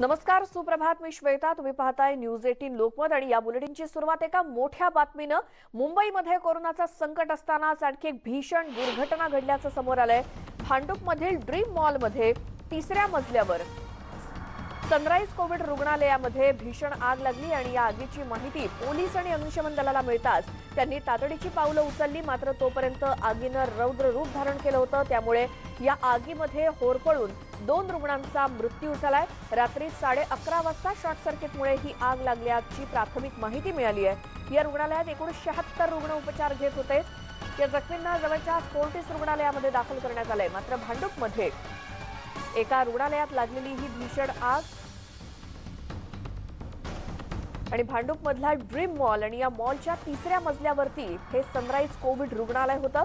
नमस्कार, सुप्रभात. मी श्वेता. तुम्ही पाहताय न्यूज 18 लोकमत आणि या बुलेटिनची सुरुवात एका मोठ्या बातमीनं. मुंबईमध्ये कोरोनाचा संकट असतानाच आणखी एक भीषण दुर्घटना घडल्याचं समोर आलंय. भांडूपमधील ड्रीम मॉलमध्ये 3ऱ्या मजल्यावर सनराइज कोविड रुग्णालयामध्ये भीषण आग लागली आणि या आगीची माहिती पोलीस आणि अग्निशमन दलाला मिळताच त्यांनी तातडीची पावलं उचलली. मात्र तोपर्यंत आगीनं रौद्र रूप धारण केलं होतं. त्यामुळे या आगीमध्ये होरपळून 2 रुग्णांचा मृत्यू झालाय. रात्री 11:30 वाजता शॉर्ट सर्किटमुळे ही आग लागल्याची प्राथमिक माहिती मिळाली आहे. या रुग्णालयात एकूण 76 रुग्ण उपचार घेत होते. या जखमींना जवळच्या फोर्टिस रुग्णालयामध्ये दाखल करण्यात आलंय. मात्र भांडूपमध्ये एका रुग्णालयात लागलेली ही भीषण आग आणि भांडूपमधला ड्रीम मॉल आणि या मॉलच्या 3ऱ्या मजल्यावरती हे सनराइज कोविड रुग्णालय होतं.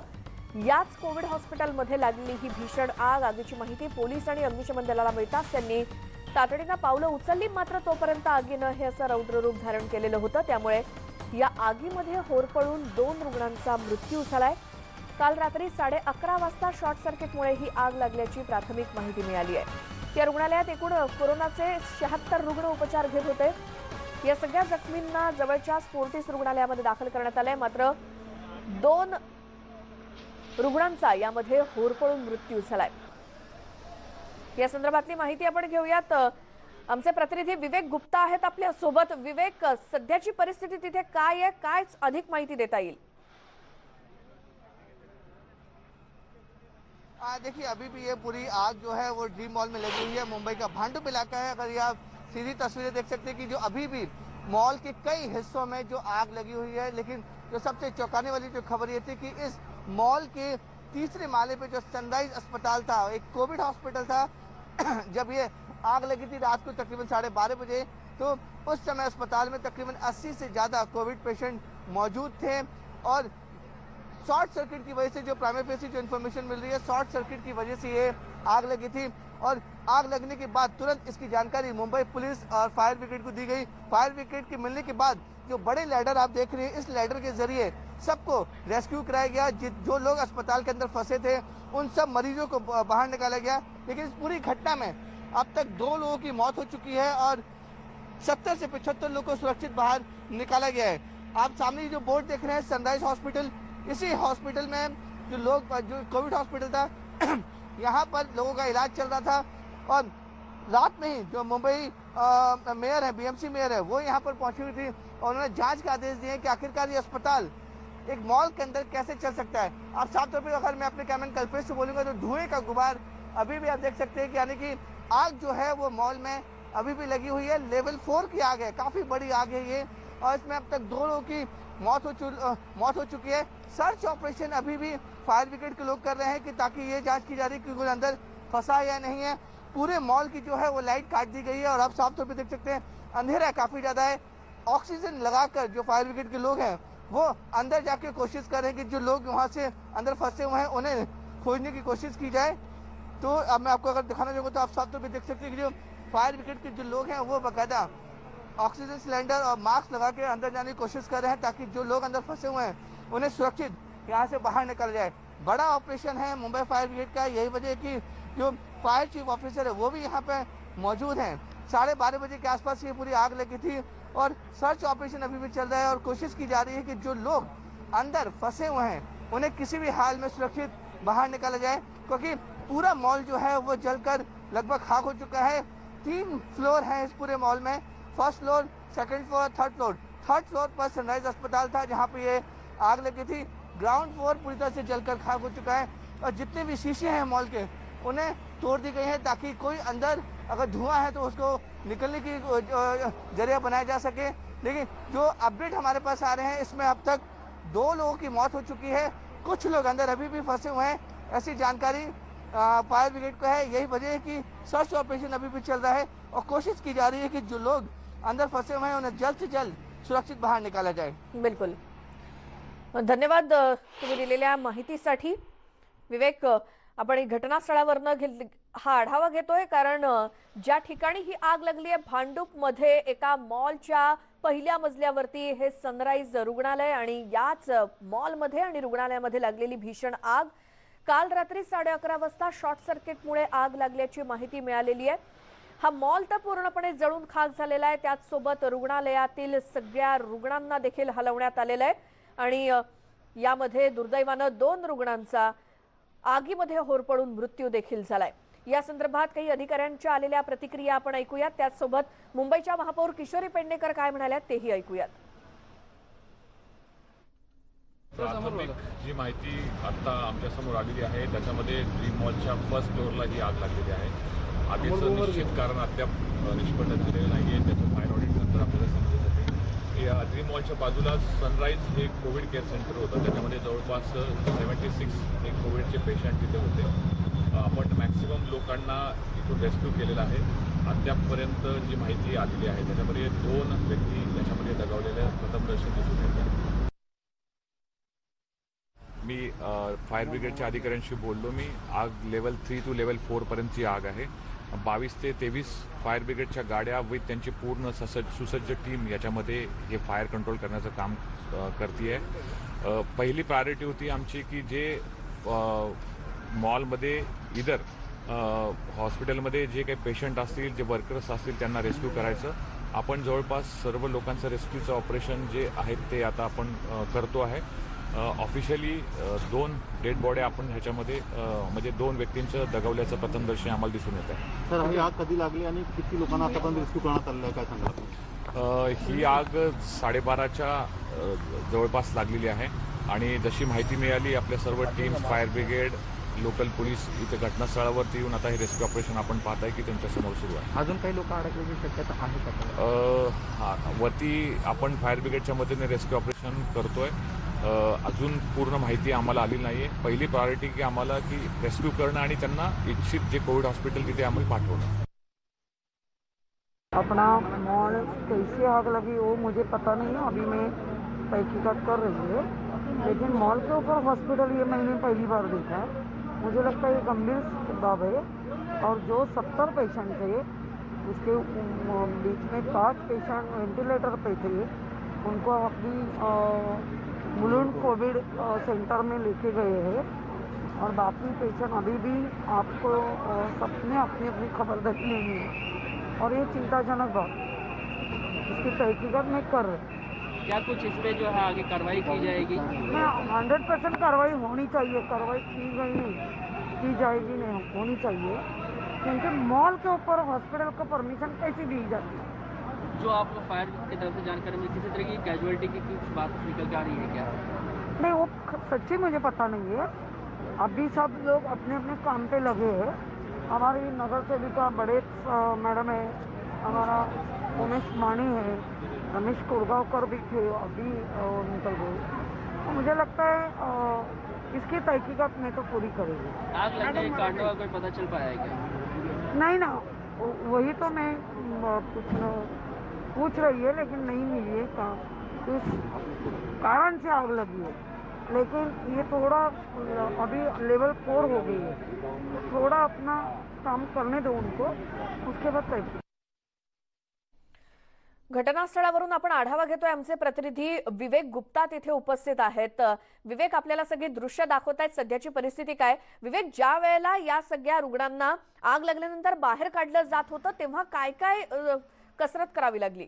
याच कोविड हॉस्पिटलमध्ये लागलेली ही भीषण आगीची माहिती पोलीस आणि अग्निशमन दलाला मिळताच त्यांनी तातडीनं पावलं उचलली. मात्र तोपर्यंत आगीनं हे असं रौद्र रूप धारण केलेलं होतं. त्यामुळे या आगीमध्ये होरपळून 2 रुग्णांचा मृत्यू झालाय. काल रात्री 11:30 वाजता शॉर्ट सर्किटमुळे ही आग लागल्याची प्राथमिक माहिती मिळाली आहे. या रुग्णालयात एकूण कोरोनाचे 76 रुग्ण उपचार घेत होते. या सगळ्या जखमींना जवळच्या फोर्टिस रुग्णालयामध्ये दाखल करण्यात आलंय. मात्र 2 रुग्णांचा यामध्ये होरपळून मृत्यू झालाय. या संदर्भातली माहिती आपण घेऊयात. आमचे प्रतिनिधी विवेक गुप्ता आहेत आपल्या सोबत. विवेक, सध्याची परिस्थिती तिथे काय आहे, काय अधिक माहिती देता येईल? देखिए, अभी भी ये पूरी आग जो है वो ड्रीम मॉल में लगी हुई है। मुंबई का भांडुप इलाका है। अगर ये आप सीधी तस्वीरें देख सकते हैं कि जो अभी भी मॉल के कई हिस्सों में जो आग लगी हुई है। लेकिन जो सबसे चौंकाने वाली जो खबर ये थी कि इस मॉल के 3रे माले पे जो सनराइज अस्पताल था, एक कोविड हॉस्पिटल था, जब ये आग लगी थी रात को तकरीबन 12:30 बजे, तो उस समय अस्पताल में तकरीबन 80 से ज्यादा कोविड पेशेंट मौजूद थे। और शॉर्ट सर्किट की वजह से जो प्राइमरी फेसी जो इन्फॉर्मेशन मिल रही है, शॉर्ट सर्किट की वजह से ये आग लगी थी। और आग लगने के बाद तुरंत इसकी जानकारी मुंबई पुलिस और फायर ब्रिगेड को दी गई। फायर ब्रिगेड के मिलने के बाद जो बड़े लैडर आप देख रहे हैं, इस लैडर के जरिए सबको रेस्क्यू कराया गया। जो लोग अस्पताल के अंदर फंसे थे उन सब मरीजों को बाहर निकाला गया। लेकिन इस पूरी घटना में अब तक 2 लोगों की मौत हो चुकी है और 70 से 75 लोगों को सुरक्षित बाहर निकाला गया है। आप सामने जो बोर्ड देख रहे हैं, सनराइज हॉस्पिटल, इसी हॉस्पिटल में जो कोविड हॉस्पिटल था यहाँ पर लोगों का इलाज चल रहा था। और रात में ही जो मुंबई मेयर है, बीएमसी मेयर है, वो यहाँ पर पहुंची हुई थी और उन्होंने जांच के आदेश दिए कि आखिरकार ये अस्पताल एक मॉल के अंदर कैसे चल सकता है। आप साफ तौर पर अगर मैं अपने कैमरामैन कल्पेश से बोलूंगा तो धुएं का गुबार अभी भी आप देख सकते हैं कि यानी कि आग जो है वो मॉल में अभी भी लगी हुई है। लेवल 4 की आग है, काफी बड़ी आग है ये। और इसमें अब तक 2 लोगों की मौत हो चुकी है। सर्च ऑपरेशन अभी भी फायर ब्रिगेड के लोग कर रहे हैं कि ताकि ये जांच की जा रही है कि कोई अंदर फंसा या नहीं है। पूरे मॉल की जो है वो लाइट काट दी गई है और आप साफ तौर पे देख सकते हैं अंधेरा काफी ज्यादा है। ऑक्सीजन लगाकर जो फायर ब्रिगेड के लोग हैं वो अंदर जाके कोशिश कर रहे हैं कि जो लोग वहां से अंदर फंसे हुए हैं उन्हें खोजने की कोशिश की जाए। तो अब मैं आपको अगर दिखाना चाहूँगा तो आप साफ तौर पर देख सकते हैं कि जो फायर ब्रिगेड के जो लोग हैं वो बाकायदा ऑक्सीजन सिलेंडर और मास्क लगा के अंदर जाने की कोशिश कर रहे हैं ताकि जो लोग अंदर फंसे हुए हैं उन्हें सुरक्षित यहाँ से बाहर निकल जाए। बड़ा ऑपरेशन है मुंबई फायर ब्रिगेड का। यही वजह है कि जो फायर चीफ ऑफिसर है वो भी यहाँ पे मौजूद हैं। 12:30 बजे के आसपास ये पूरी आग लगी थी और सर्च ऑपरेशन अभी भी चल रहा है और कोशिश की जा रही है कि जो लोग अंदर फंसे हुए हैं उन्हें किसी भी हाल में सुरक्षित बाहर निकाला जाए, क्योंकि पूरा मॉल जो है वो जलकर लगभग खाक हो चुका है। 3 फ्लोर है इस पूरे मॉल में, 1st floor, 2nd floor, 3rd floor. 3rd floor पर सनराइज अस्पताल था जहाँ पे ये आग लगी थी। ग्राउंड फ्लोर पूरी तरह से जलकर खाक हो चुका है और जितने भी शीशे हैं मॉल के उन्हें तोड़ दी गई है ताकि कोई अंदर अगर धुआं है तो उसको निकलने की जरिया बनाया जा सके। लेकिन जो अपडेट हमारे पास आ रहे हैं इसमें अब तक 2 लोगों की मौत हो चुकी है। कुछ लोग अंदर अभी भी फंसे हुए हैं, ऐसी जानकारी फायर ब्रिगेड को है। यही वजह है कि सर्च ऑपरेशन अभी भी चल रहा है और कोशिश की जा रही है कि जो लोग अंदर फंसे हुए हैं उन्हें जल्द से जल्द सुरक्षित बाहर निकाला जाए। बिल्कुल, धन्यवाद तुम्ही दिलेल्या माहितीसाठी विवेक. आपण घटनास्थळावरनं हा आढावा घेतोय कारण ज्या ठिकाणी ही आग लागली आहे भांडूपमध्ये एका मॉलच्या 1ल्या मजल्यावरती हे सनराइज रुग्णालय आणि याच मॉलमध्ये आणि रुग्णालयामध्ये लागलेली भीषण आग काल रात्री 11:30 वाजता शॉर्ट सर्किटमुळे आग लागल्याची माहिती मिळालेली आहे। हा मॉल तर पूर्णपणे जळून खाक झालेला आहे। त्याचसोबत रुग्णालयातील सगळ्या रुग्णांना देखील हलवण्यात आलेलं आहे आणि यामध्ये दुर्दैवाने 2 रुग्णांचा आगीमध्ये होरपळून मृत्यू देखील झालाय। या संदर्भात काही अधिकाऱ्यांच्या आलेल्या प्रतिक्रिया आपण ऐकूयात। त्याचसोबत मुंबईच्या महापौर किशोरी पेडणेकर काय म्हणाल्या तेही ऐकूयात। प्राथमिक जी माहिती आता आमच्या समोर आलेली आहे त्याच्यामध्ये ड्रीम मॉलच्या फर्स्ट फ्लोअरला ही आग लागलेली आहे। आगीचं निश्चित कारण अद्याप निष्पन्न झालेलं नाही आहे। त्याचं फायर ऑडिट नंतर आपल्याला समजू शकेल। या ड्रीम मॉलच्या बाजूला सनराईज हे कोविड केअर सेंटर होतं, त्याच्यामध्ये जवळपास 76 हे कोविडचे पेशंट तिथे होते। आपण मॅक्सिमम लोकांना इथून रेस्क्यू केलेला आहे। अद्यापपर्यंत जी माहिती आलेली आहे त्याच्यामध्ये 2 व्यक्ती याच्यामध्ये दगावलेल्या प्रथमदर्शी दिसून येतात। मी फायर ब्रिगेडच्या अधिकाऱ्यांशी बोललो। मी आग लेवल 3 to लेवल 4 पर्यंतची आग आहे। 22 ते 23 फायर ब्रिगेडच्या गाड्या विथ त्यांची पूर्ण सुसज्ज टीम याच्यामध्ये हे फायर कंट्रोल करण्याचं काम करते आहे। पहिली प्रायोरिटी होती आमची की जे मॉलमध्ये इधर हॉस्पिटलमध्ये जे काही पेशंट असतील, जे वर्कर्स असतील त्यांना रेस्क्यू करायचं। आपण जवळपास सर्व लोकांचं रेस्क्यूचं ऑपरेशन जे आहेत ते आता आपण करतो आहे। ऑफिशियली 2 डेड बॉड्या आपण ह्याच्यामध्ये म्हणजे 2 व्यक्तींचं दगावल्याचं प्रथमदर्शी आम्हाला दिसून येत आहे। सर, ही आग कधी लागली आणि किती लोकांना आतापर्यंत रेस्क्यू करण्यात आलेलं आहे, काय सांगा? ही आग 12:30च्या जवळपास लागलेली आहे आणि जशी माहिती मिळाली आपल्या सर्व teams, fire brigade, local police इथे घटनास्थळावरती येऊन आता हे रेस्क्यू ऑपरेशन आपण पाहताय की त्यांच्यासमोर सुरू आहे। अजून काही लोक अडकण्याची शक्यता आहे का? वरती आपण फायर ब्रिगेडच्या मदतीने रेस्क्यू ऑपरेशन करतोय। अजून पूर्ण माहिती आम्हाला आली नाहीये। पहिली प्रायोरिटी की आम्हाला की रेस्क्यू करणं आणि त्यांना इच्छित जे कोविड हॉस्पिटल तिथे आम्ही पाठवणं। अपना मॉल कैसे आग लगी वो मुझे पता नहीं है, अभी मैं तहकीकात कर रही है। लेकिन मॉल के ऊपर हॉस्पिटल ये मैंने पहली बार देखा है। मुझे लगता है ये गंभीर बात है और जो 70 पेशेंट थे उसके बीच में 5 पेशेंट वेंटिलेटर पे थे, उनको अभी मुलुंड कोविड सेंटर में लेके गए हैं और बाकी पेशेंट अभी भी आपको सबने अपनी अपनी खबरदारी लेनी है और ये चिंताजनक बात, इसकी तहकीकात में कर रहे। क्या कुछ इस पे जो है आगे कार्रवाई की जाएगी? मैं 100% कार्रवाई होनी चाहिए, कार्रवाई की गई नहीं, की जाएगी नहीं, होनी चाहिए, क्योंकि मॉल के ऊपर हॉस्पिटल को परमिशन कैसी दी जाती है? जो आपको फायर की तरफ से जानकारी मिली, किसी तरह की कैजुअलिटी की कुछ बात निकल के आ रही है क्या? नहीं, वो सच्ची मुझे पता नहीं है। अभी सब लोग अपने अपने काम पे लगे हैं। हमारी नगर सेविका बड़े मैडम है, हमारा उमेश मानी है, रमेश कुड़गांवकर भी थे, अभी निकल गए। तो मुझे लगता है इसकी तहकीकात में तो पूरी करेगी। आग लगने के कारणों का कोई पता चल पाया है क्या? नहीं ना, वही तो मैं पूछ रही है, लेकिन नहीं मिली है किस कारण से आग लगी है। लेकिन ये थोड़ा अभी लेवल 4 हो गई है, तो थोड़ा अपना काम करने दो उनको, उसके बाद तय। घटनास्थळावरून आपण आढावा घेतोय। आमचे प्रतिनिधी विवेक गुप्ता तिथे उपस्थित आहेत। विवेक, आपल्याला सगळी दृश्य दाखवतायत, सध्याची परिस्थिती काय? विवेक, ज्या वेळेला या सगळ्या रुग्णांना आग लागल्यानंतर बाहेर काढलं जात होतं तेव्हा काय काय कसरत करावी लागली?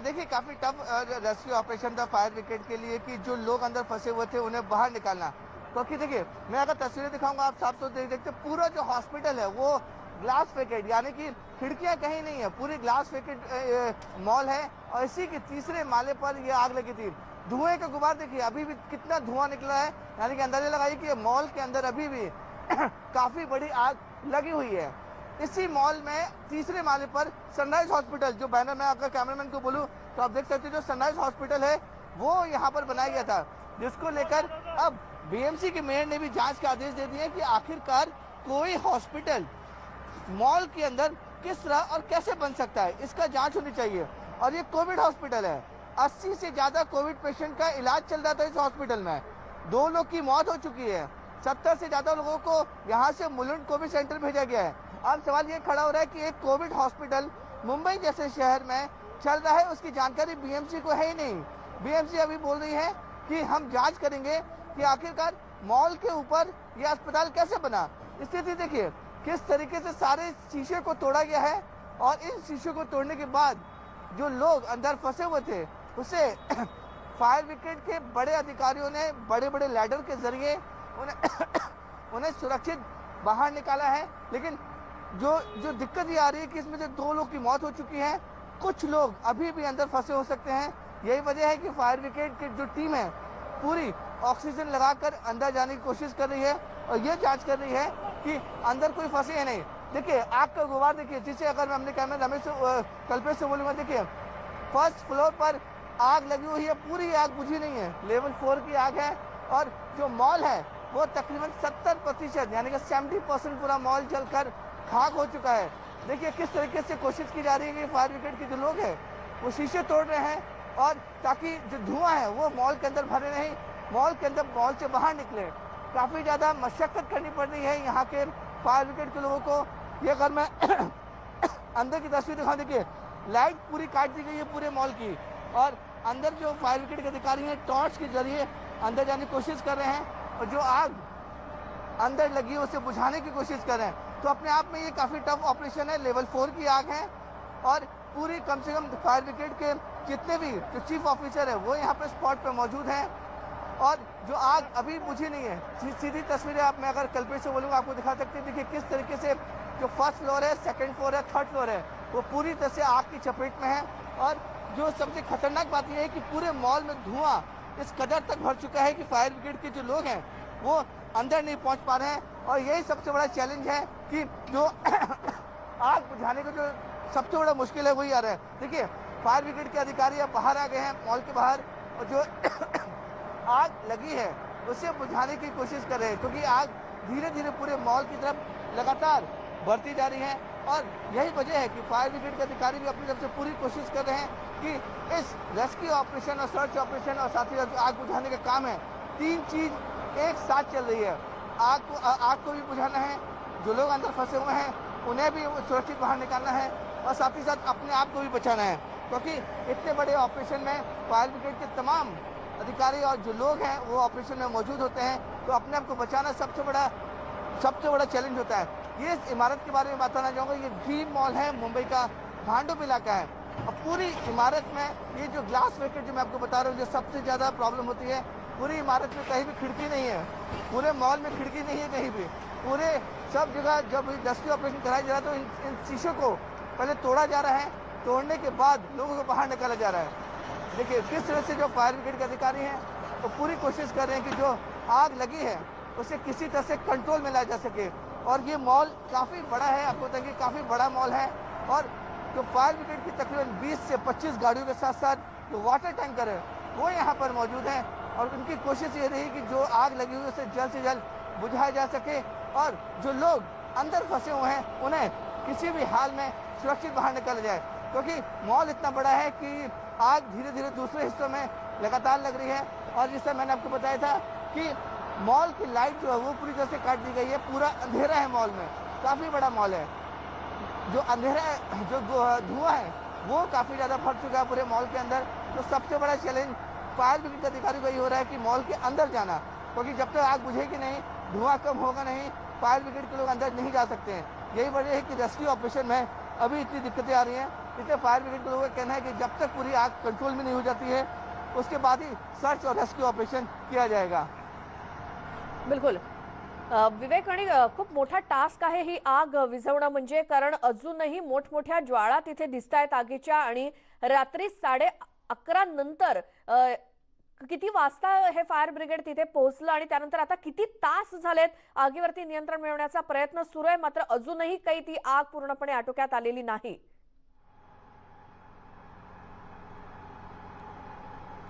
देखिए काफी टफ रेस्क्यू ऑपरेशन था फायर ब्रिगेड के लिए कि जो लोग अंदर फंसे हुए थे उन्हें बाहर निकालना। क्योंकि देखिए मैं अगर तस्वीरें दिखाऊंगा आप साफ तो देखते पूरा जो हॉस्पिटल है वो ग्लास फेकेड, यानी कि खिड़कियां कहीं नहीं है, पूरी ग्लास फेकेड मॉल है और इसी के 3रे माले पर ये आग लगी थी। धुएं का गुबार देखिए, अभी भी कितना धुआं निकला है, यानी कि अंदाजा लगाइए कि मॉल के अंदर अभी भी काफी बड़ी आग लगी हुई है। इसी मॉल में 3रे माले पर सनराइज हॉस्पिटल, जो बैनर में अगर कैमरामैन को बोलूं तो आप देख सकते हैं जो सनराइज हॉस्पिटल है वो यहाँ पर बनाया गया था, जिसको लेकर अब बीएमसी के मेयर ने भी जांच के आदेश दे दिए कि आखिरकार कोई हॉस्पिटल मॉल के अंदर किस तरह और कैसे बन सकता है, इसका जांच होनी चाहिए। और ये कोविड हॉस्पिटल है, 80 से ज्यादा कोविड पेशेंट का इलाज चल रहा था इस हॉस्पिटल में। 2 लोग की मौत हो चुकी है, 70 से ज्यादा लोगों को यहाँ से मुलुंड कोविड सेंटर भेजा गया है। अब सवाल ये खड़ा हो रहा है कि एक कोविड हॉस्पिटल मुंबई जैसे शहर में चल रहा है, उसकी जानकारी बीएमसी को है ही नहीं। बीएमसी अभी बोल रही है कि हम जांच करेंगे कि आखिरकार मॉल के ऊपर ये अस्पताल कैसे बना। स्थिति देखिए किस तरीके से सारे शीशे को तोड़ा गया है और इन शीशे को तोड़ने के बाद जो लोग अंदर फंसे हुए थे उसे फायर ब्रिगेड के बड़े अधिकारियों ने बड़े बड़े लैडर के जरिए उन्हें सुरक्षित बाहर निकाला है। लेकिन जो दिक्कत ये आ रही है कि इसमें जो 2 लोग की मौत हो चुकी है, कुछ लोग अभी भी अंदर फंसे हो सकते हैं। यही वजह है कि फायर ब्रिगेड की जो टीम है पूरी ऑक्सीजन लगाकर अंदर जाने की कोशिश कर रही है और ये जांच कर रही है कि अंदर कोई फंसे है नहीं। देखिए आग का गुबार देखिए, जिसे अगर मैं अपने कैमरे रमेश कल्पेश से बोलूंगा, देखिए फर्स्ट फ्लोर पर आग लगी हुई है, पूरी आग बुझी नहीं है, लेवल 4 की आग है और जो मॉल है वो तकरीबन 70% यानी कि 70% पूरा मॉल जलकर खाक हो चुका है। देखिए किस तरीके से कोशिश की जा रही है कि फायर ब्रिगेड के जो लोग हैं वो शीशे तोड़ रहे हैं और ताकि जो धुआं है वो मॉल के अंदर भरे नहीं, मॉल के अंदर मॉल से बाहर निकले। काफी ज्यादा मशक्कत करनी पड़ रही है यहाँ के फायर ब्रिगेड के लोगों को। ये अगर मैं अंदर की तस्वीर दिखाऊं, देखिए लाइट पूरी काट दी गई है पूरे मॉल की और अंदर जो फायर ब्रिगेड के अधिकारी हैं टॉर्च के जरिए अंदर जाने की कोशिश कर रहे हैं और जो आग अंदर लगी है उसे बुझाने की कोशिश कर रहे हैं। तो अपने आप में ये काफी टफ ऑपरेशन है, लेवल 4 की आग है और पूरी कम से कम फायर ब्रिगेड के जितने भी जो चीफ ऑफिसर है वो यहाँ पे स्पॉट पे मौजूद हैं और जो आग अभी बुझी नहीं है। सीधी तस्वीरें आप मैं अगर कल्पेश से बोलूँगा आपको दिखा सकते हैं। देखिए किस तरीके से जो फर्स्ट फ्लोर है, सेकंड फ्लोर है, थर्ड फ्लोर है वो पूरी तरह से आग की चपेट में है और जो सबसे खतरनाक बात यह है कि पूरे मॉल में धुआं इस कदर तक भर चुका है कि फायर ब्रिगेड के जो लोग हैं वो अंदर नहीं पहुंच पा रहे हैं और यही सबसे बड़ा चैलेंज है कि जो आग बुझाने का जो सबसे बड़ा मुश्किल है वही आ रहा है। देखिए फायर ब्रिगेड के अधिकारी अब बाहर आ गए हैं मॉल के बाहर और जो आग लगी है उसे बुझाने की कोशिश कर रहे हैं क्योंकि आग धीरे धीरे पूरे मॉल की तरफ लगातार बढ़ती जा रही है और यही वजह है कि फायर ब्रिगेड के अधिकारी भी अपनी तरफ से पूरी कोशिश कर रहे हैं कि इस रेस्क्यू ऑपरेशन और सर्च ऑपरेशन और साथ ही आग बुझाने का काम है, 3 चीज एक साथ चल रही है। आग को भी बुझाना है, जो लोग अंदर फंसे हुए हैं उन्हें भी सुरक्षित बाहर निकालना है और साथ ही साथ अपने आप को भी बचाना है क्योंकि इतने बड़े ऑपरेशन में फायर ब्रिगेड के तमाम अधिकारी और जो लोग हैं वो ऑपरेशन में मौजूद होते हैं। तो अपने आप को बचाना सबसे बड़ा चैलेंज होता है। ये इस इमारत के बारे में बताना चाहूँगा, ये ड्रीम मॉल है, मुंबई का भांडुप इलाका है और पूरी इमारत में ये जो ग्लास वेकेट जो मैं आपको बता रहा हूँ जो सबसे ज़्यादा प्रॉब्लम होती है, पूरी इमारत में कहीं भी खिड़की नहीं है, पूरे मॉल में खिड़की नहीं है कहीं भी, पूरे सब जगह जब रेस्क्यू ऑपरेशन कराया जा रहा है तो इन शीशों को पहले तोड़ा जा रहा है, तोड़ने के बाद लोगों को बाहर निकाला जा रहा है। देखिए किस तरह से जो फायर ब्रिगेड के अधिकारी हैं वो पूरी कोशिश कर रहे हैं कि जो आग लगी है उसे किसी तरह से कंट्रोल में लाया जा सके और ये मॉल काफ़ी बड़ा है, आपको बताएंगे काफ़ी बड़ा मॉल है और जो फायर ब्रिगेड की तकरीबन 20 से 25 गाड़ियों के साथ साथ जो वाटर टैंकर है वो यहाँ पर मौजूद है और उनकी कोशिश ये रही कि जो आग लगी हुई है उसे जल्द से जल्द बुझाया जा सके और जो लोग अंदर फंसे हुए हैं उन्हें किसी भी हाल में सुरक्षित बाहर निकाला जाए क्योंकि मॉल इतना बड़ा है कि आग धीरे धीरे दूसरे हिस्सों में लगातार लग रही है और जिससे मैंने आपको बताया था कि मॉल की लाइट जो है वो पूरी तरह से काट दी गई है, पूरा अंधेरा है मॉल में, काफ़ी बड़ा मॉल है। जो अंधेरा है, जो धुआं है वो काफ़ी ज़्यादा फट चुका है पूरे मॉल के अंदर। तो सबसे बड़ा चैलेंज फायर ब्रिगेड के अधिकारी को ये हो रहा है कि मॉल के अंदर जाना, क्योंकि जब तक आग बुझेगी नहीं, धुआं कम होगा नहीं, फायर ब्रिगेड के लोग अंदर नहीं जा सकते हैं। यही वजह है कि रेस्क्यू ऑपरेशन में अभी इतनी दिक्कतें आ रही हैं। इसलिए फायर ब्रिगेड के लोगों का कहना है कि जब तक पूरी आग कंट्रोल में नहीं हो जाती है उसके बाद ही सर्च और रेस्क्यू ऑपरेशन किया जाएगा। बिलकुल विवेक, आणि खूप मोठा टास्क आहे ही आग विझवणं म्हणजे, कारण अजूनही मोठमोठ्या ज्वाळा तिथे दिसतायत आगीच्या आणि रात्री 11:30 नंतर किती वाजता हे फायर ब्रिगेड तिथे पोहोचलं आणि त्यानंतर आता किती तास झालेत आगीवरती नियंत्रण मिळवण्याचा प्रयत्न सुरू आहे, मात्र अजूनही काही ती आग पूर्णपणे आटोक्यात आलेली नाही।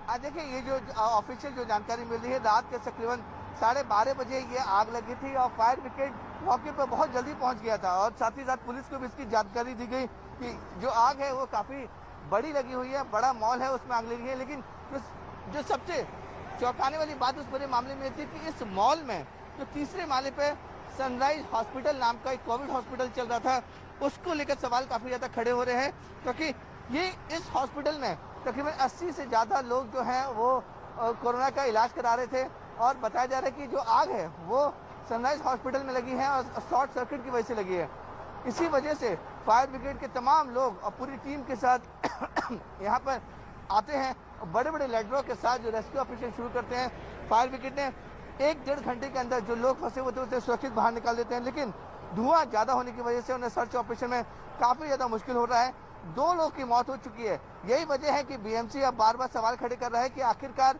आज देखिए ये जो ऑफिशियल जो जानकारी मिल रही है, रात के तकरीबन 12:30 बजे ये आग लगी थी और फायर ब्रिगेड मौके पर बहुत जल्दी पहुंच गया था और साथ ही साथ पुलिस को भी इसकी जानकारी दी गई कि जो आग है वो काफी बड़ी लगी हुई है, बड़ा मॉल है उसमें आग लगी है। लेकिन जो सबसे चौंकाने वाली बात उस पूरे मामले में थी कि इस मॉल में जो तीसरे माले पे सनराइज हॉस्पिटल नाम का एक कोविड हॉस्पिटल चल रहा था, उसको लेकर सवाल काफी ज्यादा खड़े हो रहे हैं क्योंकि ये इस हॉस्पिटल में तकरीबन 80 से ज्यादा लोग जो हैं वो कोरोना का इलाज करा रहे थे और बताया जा रहा है कि जो आग है वो सनराइज हॉस्पिटल में लगी है और शॉर्ट सर्किट की वजह से लगी है। इसी वजह से फायर ब्रिगेड के तमाम लोग और पूरी टीम के साथ यहाँ पर आते हैं और बड़े बड़े लेडरों के साथ जो रेस्क्यू ऑपरेशन शुरू करते हैं। फायर ब्रिगेड ने 1-1.5 घंटे के अंदर जो लोग फंसे हुए थे उसे सुरक्षित बाहर निकाल देते हैं, लेकिन धुआं ज़्यादा होने की वजह से उन्हें सर्च ऑपरेशन में काफ़ी ज़्यादा मुश्किल हो रहा है। 2 लोग की मौत हो चुकी है। यही वजह है कि बीएमसी अब बार बार सवाल खड़े कर रहा है कि आखिरकार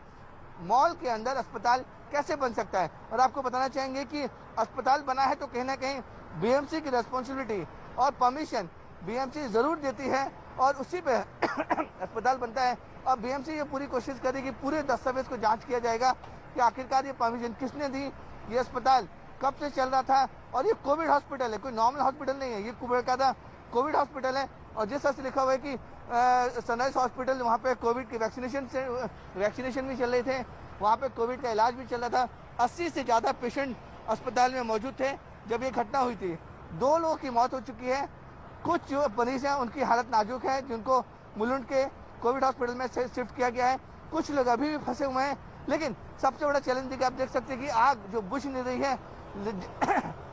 मॉल के अंदर अस्पताल कैसे बन सकता है। और आपको बताना चाहेंगे कि अस्पताल बना है तो कहीं ना कहीं बीएमसी की रिस्पॉन्सिबिलिटी और परमिशन बीएमसी जरूर देती है और उसी पे अस्पताल बनता है। और बीएमसी ये पूरी कोशिश करेगी, पूरे दस्तावेज को जांच किया जाएगा कि आखिरकार ये परमिशन किसने दी, ये अस्पताल कब से चल रहा था। और ये कोविड हॉस्पिटल है, कोई नॉर्मल हॉस्पिटल नहीं है, ये का कोविड हॉस्पिटल है। और जिस तरह से लिखा हुआ है कि सनराइज हॉस्पिटल, वहाँ पे कोविड की वैक्सीनेशन भी चल रहे थे, वहाँ पे कोविड का इलाज भी चल रहा था। 80 से ज़्यादा पेशेंट अस्पताल में मौजूद थे जब ये घटना हुई थी। 2 लोगों की मौत हो चुकी है। कुछ जो मरीज हैं उनकी हालत नाजुक है, जिनको मुलुंड के कोविड हॉस्पिटल में शिफ्ट किया गया है। कुछ लोग अभी भी फंसे हुए हैं। लेकिन सबसे बड़ा चैलेंज देखिए, आप देख सकते हैं कि आग जो बुझ नहीं रही है,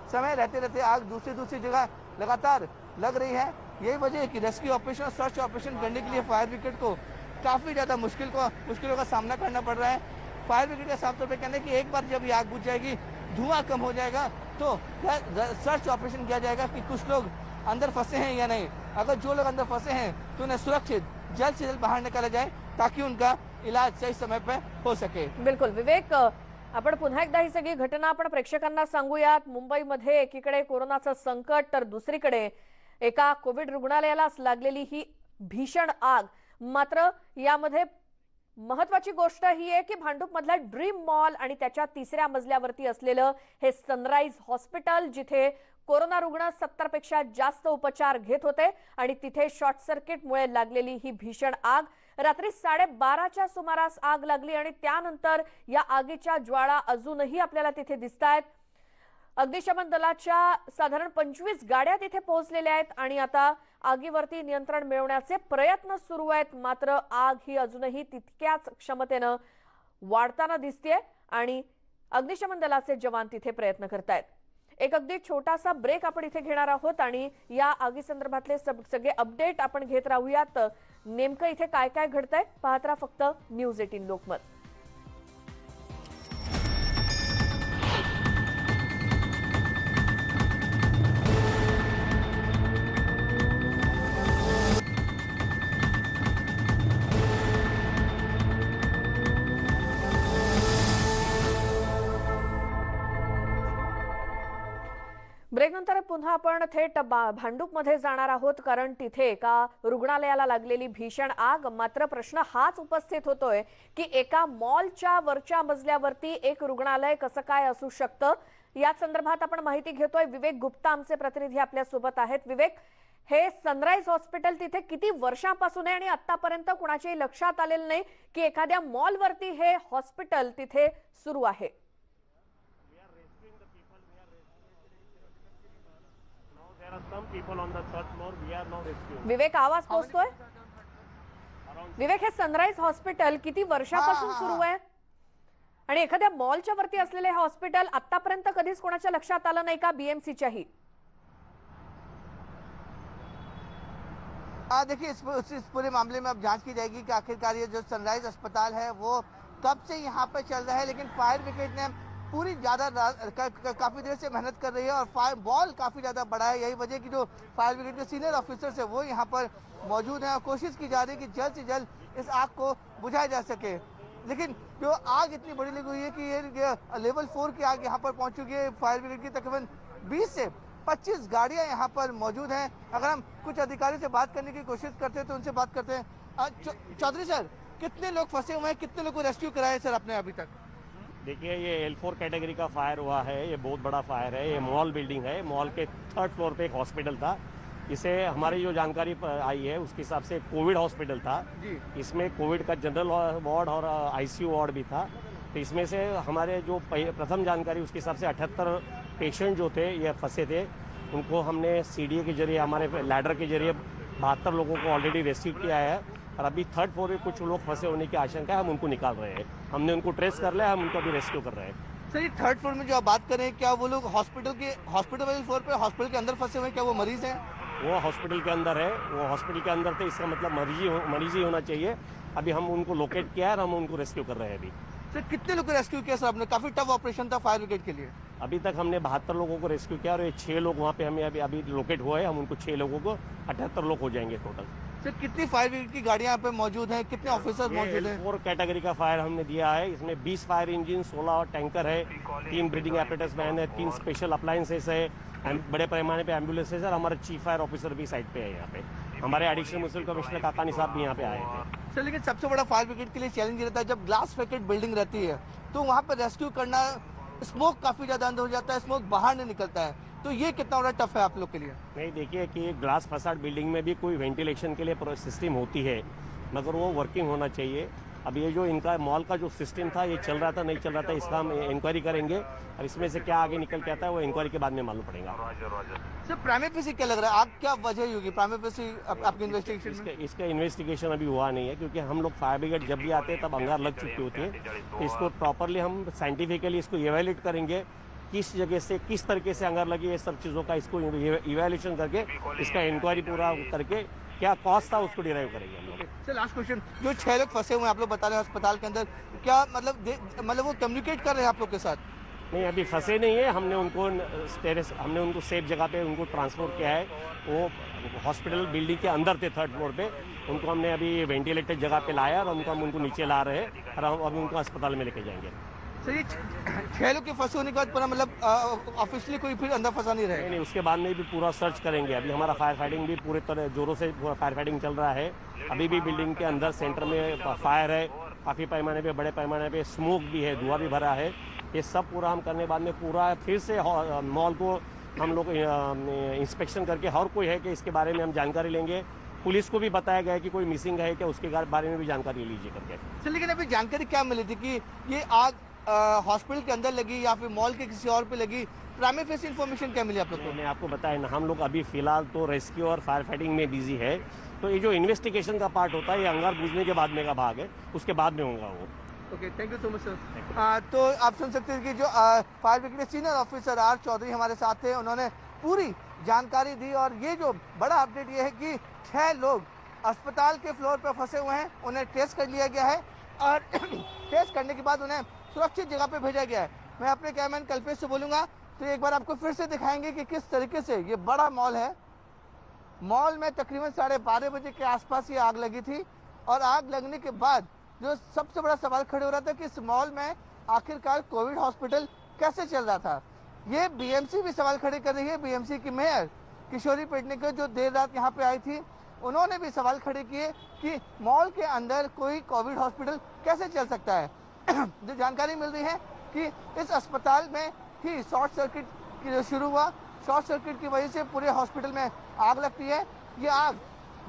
समय रहते रहते आग दूसरी जगह लगातार लग रही है। यही वजह है कि रेस्क्यू ऑपरेशन और सर्च ऑपरेशन करने के लिए फायर ब्रिगेड को काफ़ी ज़्यादा मुश्किलों का सामना करना पड़ रहा है। फायर ब्रिगेड का साफ तौर पर कहना है कि एक बार जब ये आग बुझ जाएगी, धुआं कम हो जाएगा, तो सर्च ऑपरेशन किया जाएगा कि कुछ लोग अंदर फंसे हैं या नहीं। अगर जो लोग अंदर फंसे हैं तो उन्हें सुरक्षित जल्द से जल्द बाहर निकाला जाए ताकि उनका इलाज सही समय पर हो सके। बिलकुल विवेक, आपण पुन्हा एकदा ही सगळी घटना आपण प्रेक्षकांना सांगूयात। मुंबईमध्ये एकीकडे कोरोनाचं संकट तर दुसरीकडे एका कोविड रुग्णालयालाच लागलेली ही भीषण आग। मात्र यामध्ये महत्वाची गोष्ट ही आहे की भांडूपमधला ड्रीम मॉल आणि त्याच्या 3ऱ्या मजल्यावरती असलेलं हे सनराइज हॉस्पिटल, जिथे कोरोना रुग्ण 70 पेक्षा जास्त उपचार घेत होते आणि तिथे शॉर्ट सर्किटमुळे लागलेली ही भीषण आग। रात्री 12:30च्या सुमारास आग लागली आणि त्यानंतर या आगीच्या ज्वाळा अजूनही आपल्याला तिथे दिसतायत। अग्निशमन दलाच्या साधारण 25 गाड्या तिथे पोहोचलेल्या आहेत आणि आता आगीवरती नियंत्रण मिळवण्याचे प्रयत्न सुरू आहेत। मात्र आग ही अजूनही तितक्याच क्षमतेने वाढताना दिसतेय आणि अग्निशमन दलाचे जवान तिथे प्रयत्न करतायत। एक अगदी छोटासा ब्रेक आपण इथे घेणार आहोत आणि या आगी संदर्भातले सगळे अपडेट आपण घेत राहूयात। नेमकं इथे काय काय घडतंय पाहत राहा फक्त न्यूज 18 लोकमत। ब्रेकनंतर पुन्हा आपण थेट भांडूपमध्ये जाणार आहोत, कारण तिथे एका रुग्णालयाला लागलेली भीषण आग। मात्र प्रश्न हाच उपस्थित होतोय की एका मॉलच्या वरच्या मजल्यावरती एक रुग्णालय कसं काय असू शकतं। या संदर्भात आपण माहिती घेतोय। विवेक गुप्ता आमचे प्रतिनिधी आपल्या सोबत आहेत। विवेक, हे सनराइज हॉस्पिटल तिथे किती वर्षांपासून आहे आणि आतापर्यंत कुणाच्याही लक्षात आलेलं नाही की एखाद्या मॉलवरती हे हॉस्पिटल तिथे सुरू आहे? विवेक, आवाज पोहोचतोय? विवेक, हे सनराइज हॉस्पिटल किती वर्षापासून सुरू आहे आणि एखाद्या मॉलच्या वरती असलेले हॉस्पिटल आतापर्यंत कधीच कोणाच्या लक्षात आलं नाही का बीएमसीच्याही? देखिए, इस पूरे मामले में अब जांच की जाएगी कि आखिरकार ये जो सनराइज अस्पताल है वो कब से यहाँ पे चल रहा है। लेकिन फायर ब्रिगेड ने पूरी काफी देर से मेहनत कर रही है और फायर बॉल काफी ज्यादा बड़ा है। यही वजह की जो फायर ब्रिगेड के सीनियर ऑफिसर्स है वो यहाँ पर मौजूद हैं और कोशिश की जा रही है कि जल्द से जल्द इस आग को बुझाया जा सके। लेकिन जो आग इतनी बड़ी लगी हुई है कि ये लेवल 4 की आग यहाँ पर पहुंच चुकी है। फायर ब्रिगेड की तकरीबन 20 से 25 गाड़ियां यहाँ पर मौजूद हैं। अगर हम कुछ अधिकारी से बात करने की कोशिश करते हैं तो उनसे बात करते हैं। चौधरी सर, कितने लोग फंसे हुए हैं, कितने लोग को रेस्क्यू कराया है सर आपने अभी तक? देखिए, ये L4 कैटेगरी का फायर हुआ है। ये बहुत बड़ा फायर है। ये मॉल बिल्डिंग है। मॉल के 3rd फ्लोर पे एक हॉस्पिटल था। इसे हमारी जो जानकारी आई है उसके हिसाब से कोविड हॉस्पिटल था। इसमें कोविड का जनरल वार्ड और ICU वार्ड भी था। तो इसमें से हमारे जो प्रथम जानकारी उसके हिसाब से 78 पेशेंट जो थे ये फंसे थे। उनको हमने CDA के जरिए, हमारे लैडर के जरिए 72 लोगों को ऑलरेडी रेस्क्यू किया है। और अभी थर्ड फ्लोर पे कुछ लोग फंसे होने की आशंका है, हम उनको निकाल रहे हैं। हमने उनको ट्रेस कर लिया, हम उनको अभी रेस्क्यू कर रहे हैं। सर ये थर्ड फ्लोर में जो आप बात कर रहे हैं, क्या वो लोग हॉस्पिटल वाले फ्लोर पे हॉस्पिटल के अंदर फंसे हुए हैं? क्या वो मरीज हैं? वो हॉस्पिटल के अंदर है, वो हॉस्पिटल के अंदर थे, इसका मतलब मरीज ही होना चाहिए। अभी हम उनको लोकेट किया है और हम उनको रेस्क्यू कर रहे हैं अभी। सर कितने लोग रेस्क्यू किया सर आपने? काफी टफ ऑपरेशन था फायर ब्रिगेड के लिए। अभी तक हमने 72 लोगों को रेस्क्यू किया और ये 6 लोग वहाँ पे हमें अभी लोकेट हुए हैं। हम उनको 6 लोगों को 78 लोग हो जाएंगे टोटल। सर कितनी फायर ब्रिगेड की गाड़ियां यहाँ पे मौजूद हैं? कितने ऑफिसर्स मौजूद हैं? L4 कैटेगरी का फायर हमने दिया है। इसमें 20 फायर इंजन, 16 टैंकर है, 3 ब्रीदिंग एपरेटस वैन है, 3 स्पेशल अप्लायंसेस है, बड़े पैमाने पे एम्बुलेंसेज है। हमारे चीफ फायर ऑफिसर भी साइड पे है यहाँ पे। हमारे एडिशनल म्युनिसिपल कमिश्नर काकानी साहब भी यहाँ पे आए थे। सर लेकिन सबसे बड़ा फायर ब्रिगेड के लिए चैलेंज रहता है, जब ग्लास पैकेट बिल्डिंग रहती है तो वहाँ पे रेस्क्यू करना, स्मोक काफी ज्यादा अंदर हो जाता है, स्मोक बाहर नहीं निकलता है, तो ये कितना बड़ा टफ है आप लोग के लिए? नहीं, देखिए कि ग्लास फसाड बिल्डिंग में भी कोई वेंटिलेशन के लिए सिस्टम होती है, मगर वो वर्किंग होना चाहिए। अब ये जो इनका मॉल का जो सिस्टम था, ये चल रहा था नहीं चल रहा था, इसका हम इंक्वायरी करेंगे और इसमें से क्या आगे निकल के आता है वो इंक्वायरी के बाद में मालूम पड़ेगा। सर प्राइमरी फेसी क्या लग रहा है, आप क्या वजह होगी प्राइमरी फेसी आपकी इन्वेस्टिगेशन में? इसका इन्वेस्टिगेशन अभी हुआ नहीं है, क्योंकि हम लोग फायर ब्रिगेड जब भी आते हैं तब अंगार लग चुकी होती है। तो इसको प्रॉपरली हम साइंटिफिकली इसको इवेल्यूएट करेंगे, किस जगह से किस तरीके से अंगार लगी, ये सब चीज़ों का इसको इवेल्यूएशन करके इसका इंक्वायरी पूरा करके क्या कॉस्ट था उसको डिराइव करेंगे हम लोग। सर लास्ट क्वेश्चन, जो 6 लोग फंसे हुए हैं आप लोग बता रहे हैं अस्पताल के अंदर, क्या मतलब वो कम्युनिकेट कर रहे हैं आप लोग के साथ? नहीं, अभी फंसे नहीं है। हमने उनको सेफ जगह पे उनको ट्रांसफर किया है। वो हॉस्पिटल बिल्डिंग के अंदर थे, थर्ड फ्लोर पे। उनको हमने अभी वेंटिलेटेड जगह पे लाया और उनको नीचे ला रहे हैं और हम अभी उनको अस्पताल में लेके जाएंगे। सर ये 6 लोग के फंसे होने के बाद पूरा मतलब ऑफिशियली कोई फिर अंदर फंसा नहीं रहे? नहीं, उसके बाद में भी पूरा सर्च करेंगे। अभी हमारा फायर फाइटिंग भी पूरे तरह जोरों से पूरा फायर फाइटिंग चल रहा है। अभी भी बिल्डिंग के अंदर सेंटर में फायर है, काफ़ी पैमाने पे, बड़े पैमाने पे स्मोक भी है, धुआं भी भरा है। ये सब पूरा हम करने बाद में पूरा फिर से मॉल को हम लोग इंस्पेक्शन करके हर कोई है कि इसके बारे में हम जानकारी लेंगे। पुलिस को भी बताया गया है कि कोई मिसिंग है क्या, उसके बारे में भी जानकारी लीजिए करके। सर लेकिन अभी जानकारी क्या मिली थी कि ये आग हॉस्पिटल के अंदर लगी या फिर मॉल के किसी और पे लगी? प्राइमरी फेसी इन्फॉर्मेशन क्या मिली आप लोग को? मैंने आपको बताया ना, हम लोग अभी फिलहाल तो रेस्क्यू और फायर फाइटिंग में बिजी है। तो ये जो इन्वेस्टिगेशन का पार्ट होता है, ये अंगार बूझने के बाद में का भाग है, उसके बाद में होगा वो। Okay, thank you so much sir. तो आप सुन सकते हैं कि जो फायर ब्रिगेड के सीनियर ऑफिसर आर चौधरी हमारे साथ थे, उन्होंने पूरी जानकारी दी। और ये जो बड़ा अपडेट ये है कि 6 लोग अस्पताल के फ्लोर पर फंसे हुए हैं, उन्हें टेस्ट कर लिया गया है और टेस्ट करने के बाद उन्हें सुरक्षित जगह पे भेजा गया है। मैं अपने कैमरामैन कल्पेश से बोलूंगा तो एक बार आपको फिर से दिखाएंगे कि किस तरीके से ये बड़ा मॉल है। मॉल में तकरीबन 12:30 बजे के आसपास ये आग लगी थी और आग लगने के बाद जो सबसे बड़ा सवाल खड़े हो रहा था कि इस मॉल में आखिरकार कोविड हॉस्पिटल कैसे चल रहा था। ये बीएमसी भी सवाल खड़े कर रही है। बीएमसी की मेयर किशोरी पेडनेकर जो देर रात यहाँ पे आई थी, उन्होंने भी सवाल खड़े किए कि मॉल के अंदर कोई कोविड हॉस्पिटल कैसे चल सकता है। जो जानकारी मिल रही है कि इस अस्पताल में ही शॉर्ट सर्किट की शुरू हुआ, शॉर्ट सर्किट की वजह से पूरे हॉस्पिटल में आग लगती है। ये आग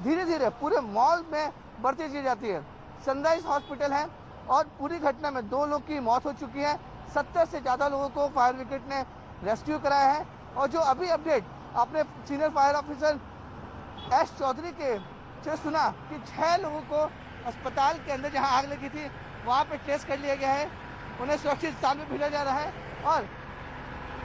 धीरे धीरे पूरे मॉल में बढ़ती चली जाती है। सनराइज हॉस्पिटल है और पूरी घटना में 2 लोग की मौत हो चुकी है। 70 से ज़्यादा लोगों को फायर ब्रिगेड ने रेस्क्यू कराया है। और जो अभी अपडेट आपने senior fire officer S Chaudhary के से सुना कि 6 लोगों को अस्पताल के अंदर जहां आग लगी थी वहां पे टेस्ट कर लिया गया है, उन्हें सुरक्षित स्थान में भेजा जा रहा है और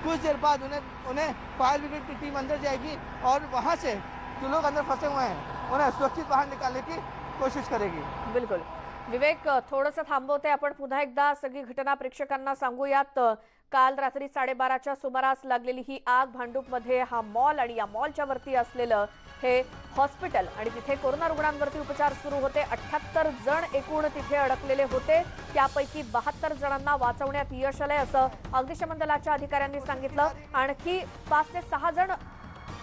कुछ देर बाद उन्हें फायर ब्रिगेड की टीम अंदर जाएगी और वहां से जो लोग अंदर फंसे हुए हैं उन्हें सुरक्षित बाहर निकालने की कोशिश करेगी। बिलकुल विवेक, थोडंसं थांबवते आपण पुन्हा एकदा सगळी घटना प्रेक्षकांना सांगूयात। काल रात्री 12:30च्या सुमारास लागलेली ही आग भांडूपमध्ये हा मॉल आणि या मॉलच्या वरती असलेलं हे हॉस्पिटल आणि तिथे कोरोना रुग्णांवरती उपचार सुरू होते। 78 जण एकूण तिथे अडकलेले होते, त्यापैकी 72 जणांना वाचवण्यात यश आलंय असं अग्निशमन दलाच्या अधिकाऱ्यांनी सांगितलं। आणखी 5 ते 6 जण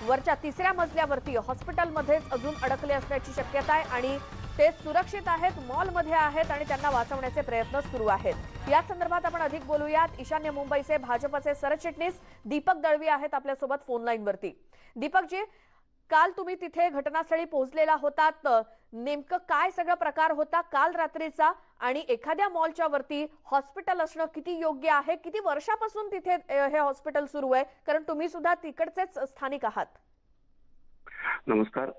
वरच्या 3ऱ्या मजल्यावरती हॉस्पिटलमध्येच अजून अडकले असण्याची शक्यता आहे आणि ते सुरक्षित आहेत, मॉलमध्ये आहेत आणि त्यांना वाचवण्याचे प्रयत्न सुरू आहेत। या संदर्भात आपण अधिक बोलूयात। ईशान्य मुंबईचे भाजपचे सरचिटणीस दीपक दळवी आहेत आपल्यासोबत फोन लाईन वरती। दीपकजी, काल तुम्ही तिथे घटनास्थळी पोहोचलेला होतात, नेमकं काय सगळा प्रकार होता काल रात्रीचा आणि एखाद्या मॉलच्या वरती हॉस्पिटल असणं किती योग्य आहे? किती वर्षापासून तिथे हे हॉस्पिटल सुरू आहे? कारण तुम्ही सुद्धा तिकडचेच स्थानिक आहात। नमस्कार,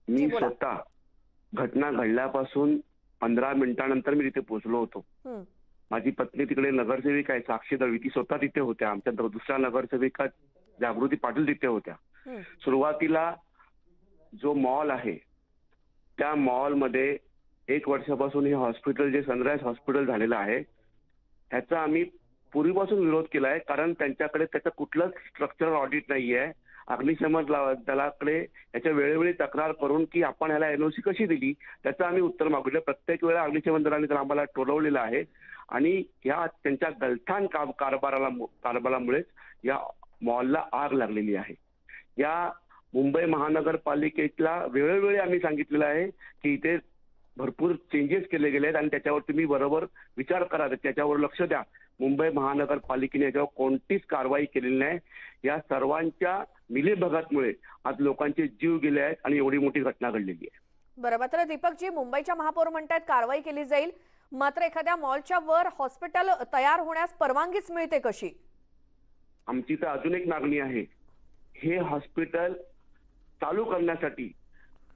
मी स्वतः घटना घडल्यापासून 15 मिनिटानंतर मी तिथे पोहोचलो होतो. हं. माझी पत्नी तिकडे नगरसेविका आहे साक्षी दळवी, ती स्वतः तिथे होत्या. आमच्या दुसऱ्या नगरसेविका जागृती पाटील तिथे होत्या. हं. सुरुवातीला जो मॉल आहे त्या मॉलमध्ये 1 वर्षापासून हे हॉस्पिटल जे सनराइज हॉस्पिटल झालेलं आहे ह्याचा आम्ही पूर्वीपासून विरोध केला आहे. कारण त्यांच्याकडे त्याचं कुठलंच स्ट्रक्चरल ऑडिट नाही आहे. अग्निशमन दलाकडे याच्या वेळोवेळी तक्रार करून की आपण ह्याला एनओसी कशी दिली त्याचं आम्ही उत्तर मागितलं. प्रत्येक वेळा अग्निशमन दलाने तर आम्हाला टोलवलेलं आहे आणि ह्या त्यांच्या गलथान कारभारामुळेच या मॉलला आग लागलेली आहे. या मुंबई महानगरपालिकेला वेळोवेळी आम्ही सांगितलेलं आहे की इथे भरपूर चेंजेस केले गेले आहेत आणि त्याच्यावर तुम्ही बरोबर विचार करा, त्याच्यावर लक्ष द्या. मुंबई महानगरपालिकेने याच्यावर कोणतीच कारवाई केलेली नाही. या सर्वांच्या मिलीभगतमुळे आज लोकांचे जीव गेले आहेत आणि एवढी मोठी घटना घडलेली आहे. बरं, मात्र दीपकजी, मुंबईच्या महापौर म्हणतात कारवाई केली जाईल, मात्र एखाद्या मॉलच्या वर हॉस्पिटल तयार होण्यास परवानगीच मिळते कशी? आमची तर अजून एक मागणी आहे. हे हॉस्पिटल चालू करण्यासाठी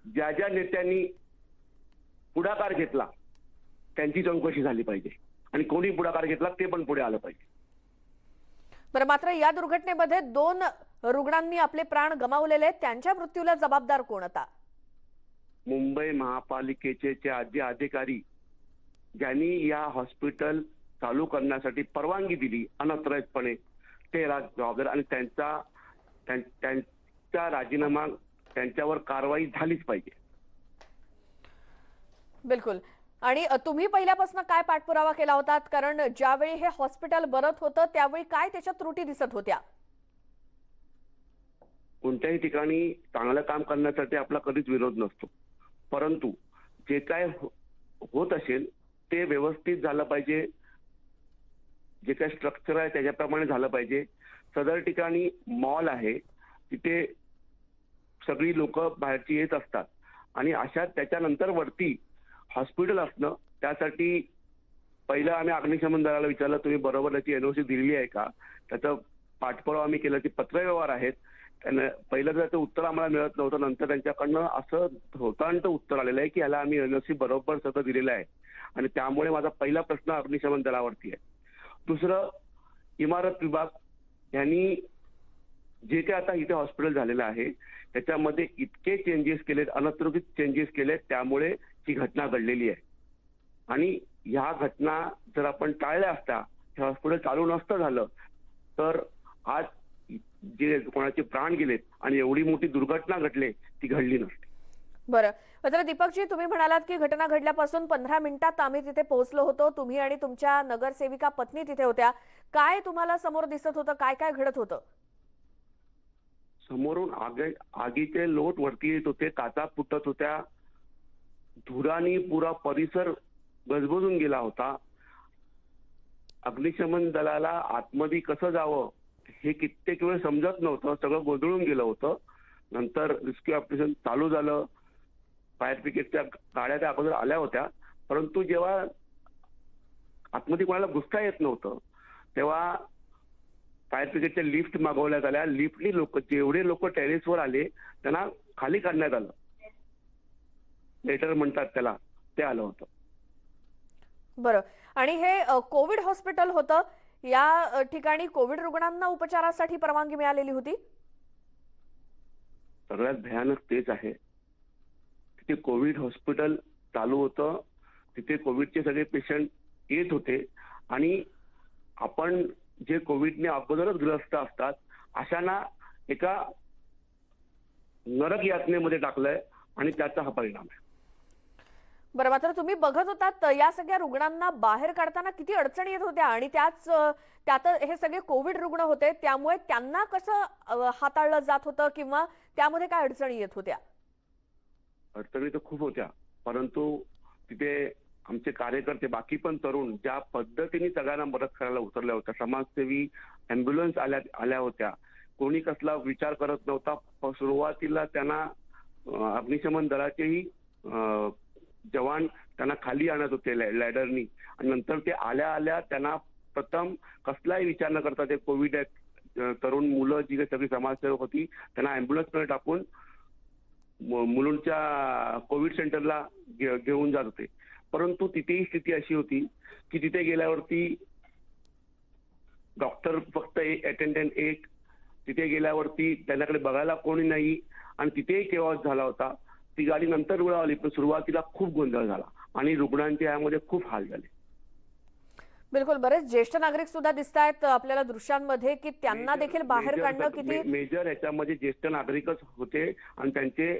ज्या ज्या नेत्यांनी पुढाकार घेतला त्यांची चौकशी झाली पाहिजे आणि कोणी पुढाकार घेतला ते पण पुढे आलं पाहिजे. बरं, मात्र या दुर्घटनेमध्ये 2 रुग्णांनी आपले प्राण गमावलेले आहेत. त्यांच्या मृत्यूला जबाबदार कोण आता? मुंबई महापालिकेचे जे अधिकारी ज्यांनी या हॉस्पिटल चालू करण्यासाठी परवानगी दिली अनधिकृतपणे ते याला जबाबदार आणि त्यांचा राजीनामा त्यांच्यावर कारवाई झालीच पाहिजे. बिलकुल. आणि तुम्ही पहिल्यापासून काय पाठपुरावा केला होता? कारण ज्यावेळी हे हॉस्पिटल बनत होतं त्यावेळी काय त्याच्या त्रुटी दिसत होत्या? कोणत्याही ठिकाणी चांगलं काम करण्यासाठी आपला कधीच विरोध नसतो, परंतु जे काय होत असेल ते व्यवस्थित झालं पाहिजे. जे काय स्ट्रक्चर आहे त्याच्याप्रमाणे झालं पाहिजे. सदर ठिकाणी मॉल आहे, तिथे सगळी लोक बाहेरची येत असतात आणि अशा त्याच्यानंतर वरती हॉस्पिटल असणं, त्यासाठी पहिलं आम्ही अग्निशमन दलाला विचारलं तुम्ही बरोबर त्याची एनओसी दिलेली आहे का. त्याचं पाठपुरावा आम्ही केला. ती पत्रव्यवहार आहेत. त्यांना पहिलं त्याचं उत्तर आम्हाला मिळत नव्हतं. नंतर त्यांच्याकडनं असं होतांत उत्तर आलेलं आहे की याला आम्ही एनओसी बरोबर सगळं दिलेलं आहे आणि त्यामुळे माझा पहिला प्रश्न अग्निशमन दलावरती आहे. दुसरं, इमारत विभाग यांनी जे काय आता इथे हॉस्पिटल झालेलं आहे त्याच्यामध्ये इतके चेंजेस केलेत, अनधिकृत चेंजेस केलेत, त्यामुळे ही घटना घडलेली आहे. आणि ह्या घटना जर आपण टाळल्या असत्या, हे हॉस्पिटल चालू नसतं झालं तर आज जे कोणाचे प्राण गेलेत आणि एवढी मोठी दुर्घटना घडली ती घडली नसती. बरं, मात्र दीपकजी, तुम्ही म्हणालात की घटना घडल्यापासून 15 मिनिटात आम्ही तिथे पोहोचलो होतो. तुम्ही आणि तुमच्या नगरसेविका पत्नी तिथे होत्या. काय तुम्हाला समोर दिसत होतं? काय काय घडत होतं? समोरून आगीचे लोट वरती येत होते, काचा फुटत होत्या, धुरानी पुरा परिसर गजबजून गेला होता. अग्निशमन दलाला आतमध्ये कसं जावं हे कित्येक वेळ समजत नव्हतं. सगळं गोंधळून गेलं होतं. नंतर रेस्क्यू ऑपरेशन चालू झालं. फायर ब्रिगेडच्या गाड्या त्या अगोदर आल्या होत्या, परंतु जेव्हा आतमध्ये कोणाला घुसता येत नव्हतं तेव्हा फायर ब्रिगेडच्या लिफ्ट मागवण्यात आल्या. लिफ्टनी जेवढे लोक टेरेसवर आले त्यांना खाली काढण्यात आलं. लेटर म्हणतात त्याला, ते आलं होतं. बरं, आणि हे कोविड हॉस्पिटल होतं. या ठिकाणी कोविड रुग्णांना उपचारासाठी परवानगी मिळालेली होती? सगळ्यात भयानक तेच आहे. तिथे कोविड हॉस्पिटल चालू होतं, तिथे कोविडचे सगळे पेशंट येत होते आणि आपण जे कोविडने अगोदरच ग्रस्त असतात अशांना एका नरक यातनेमध्ये टाकलंय आणि त्याचा हा परिणाम आहे. बरं, मात्र तुम्ही बघत होतात या सगळ्या रुग्णांना बाहेर काढताना किती अडचणी येत होत्या आणि त्यात हे सगळे कोविड रुग्ण होते, त्यामुळे त्यांना कसं हाताळलं जात होतं किंवा त्यामध्ये काय अडचणी येत होत्या? अडचणी तर खूप होत्या, परंतु तिथे आमचे कार्यकर्ते बाकी पण तरुण ज्या पद्धतीने सगळ्यांना मदत करायला उतरल्या होत्या. समाजसेवी अँब्युलन्स आल्या होत्या. कोणी कसला विचार करत नव्हता. सुरुवातीला त्यांना अग्निशमन दलाचेही जवान त्यांना खाली आणत होते लॅडरनी आणि नंतर ते आल्या त्यांना प्रथम कसलाही विचार न करता ते कोविड तरुण मुलं जी सगळी समाजसेवक होती त्यांना अँब्युलन्समध्ये टाकून मुलुंडच्या कोविड सेंटरला घेऊन जात होते. परंतु तिथेही स्थिती अशी होती की तिथे गेल्यावरती डॉक्टर फक्त अटेंडंट एक, तिथे गेल्यावरती त्यांच्याकडे बघायला कोणी नाही आणि तिथेही केओस झाला होता. ती गाडी नंतर उडवली पण सुरुवातीला खूप गोंधळ झाला आणि रुग्णांच्या यामध्ये खूप हाल झाले. बिलकुल, बरेच ज्येष्ठ नागरिक सुद्धा दिसत आहेत आपल्याला दृश्यांमध्ये की त्यांना देखील बाहेर काढणं किती मेजर याच्यामध्ये ज्येष्ठ नागरिकच होते आणि त्यांचे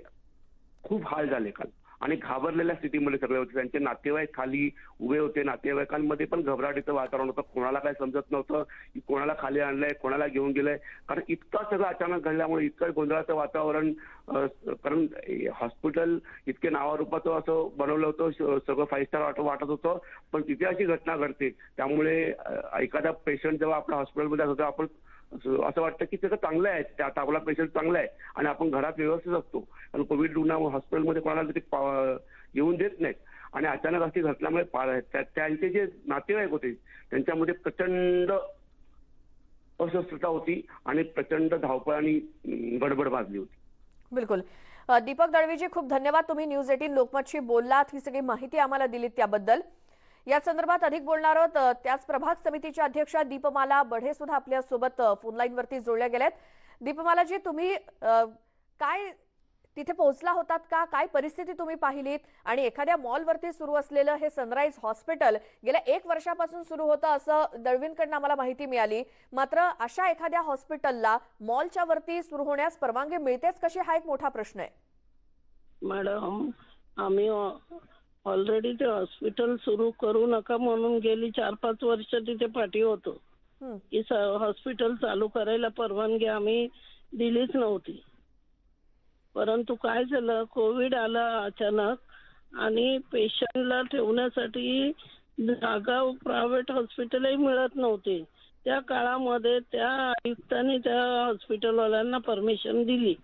खूप हाल झाले काल आणि घाबरलेल्या स्थितीमध्ये सगळे होते. त्यांचे नातेवाईक खाली उभे होते. नातेवाईकांमध्ये पण घबराटीचं वातावरण होतं. कोणाला काय समजत नव्हतं की कोणाला खाली आणलंय, कोणाला घेऊन गेलंय, कारण इतकं सगळं अचानक घडल्यामुळे इतकं गोंधळाचं वातावरण. कारण हॉस्पिटल इतके नावारूपाचं असं बनवलं होतं, सगळं 5 स्टार वाटत होतं, पण तिथे अशी घटना घडते. त्यामुळे एखादा पेशंट जेव्हा आपल्या हॉस्पिटलमध्ये असतो आपण असं वाटतं की त्याचं चांगलं आहे, आता आपला पेशंट चांगला आहे आणि आपण घरात व्यवस्थित असतो. कारण कोविड रुग्ण हॉस्पिटलमध्ये कोणाला तरी येऊन देत नाहीत आणि अचानक अशी घटल्यामुळे त्यांचे जे नातेवाईक होते त्यांच्यामध्ये प्रचंड अस्वस्थता होती आणि प्रचंड धावपळ आणि गडबड भाजली होती. बिलकुल. दीपक दळवीजी, खूप धन्यवाद. तुम्ही न्यूज 18 लोकमतशी बोललात, ही सगळी माहिती आम्हाला दिलीत त्याबद्दल. या संदर्भात अधिक बोलणार आहोत. त्याच प्रभाग समितीच्या अध्यक्षा दीपमाला बढे सुद्धा आपल्या सोबत फोन लाईन वरती जोडल्या गेल्यात. दीपमालाजी, तुम्ही काय तिथे पोहोचला होतात का? काय परिस्थिती तुम्ही पाहिलीत? आणि एखाद्या मॉलवरती सुरू असलेलं हे सनराइज हॉस्पिटल गेल्या 1 वर्षापासून सुरू होतं असं दळवींकडून आम्हाला माहिती मिळाली. मात्र अशा एखाद्या हॉस्पिटलला मॉलच्या वरती सुरू होण्यास परवानगी मिळतेच कशी, हा एक मोठा प्रश्न आहे. मॅडम, आम्ही ऑलरेडी ते हॉस्पिटल सुरू करू नका म्हणून गेली 4-5 वर्ष तिथे पाठी होतो की हॉस्पिटल चालू करायला परवानगी आम्ही दिलीच नव्हती. परंतु काय झालं, कोविड आला अचानक आणि पेशंटला ठेवण्यासाठी जागा प्रायव्हेट हॉस्पिटलही मिळत नव्हते. त्या काळामध्ये त्या आयुक्तांनी त्या हॉस्पिटलवाल्यांना परमिशन दिली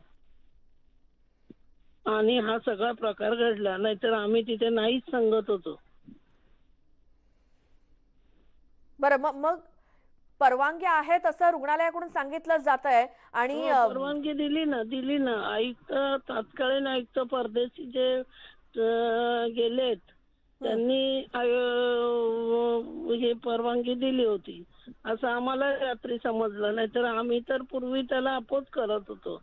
आणि हा सगळा प्रकार घडला. नाहीतर आम्ही तिथे नाहीच सांगत होतो. बरं, मग परवानगी आहे तसं रुग्णालयाकडून सांगितलं जात आहे आणि परवानगी दिली ना. आयुक्त, तत्कालीन आयुक्त परदेशी जे गेलेत त्यांनी हे परवानगी दिली होती असं आम्हाला रात्री समजलं. नाहीतर आम्ही तर पूर्वी त्याला अपोज करत होतो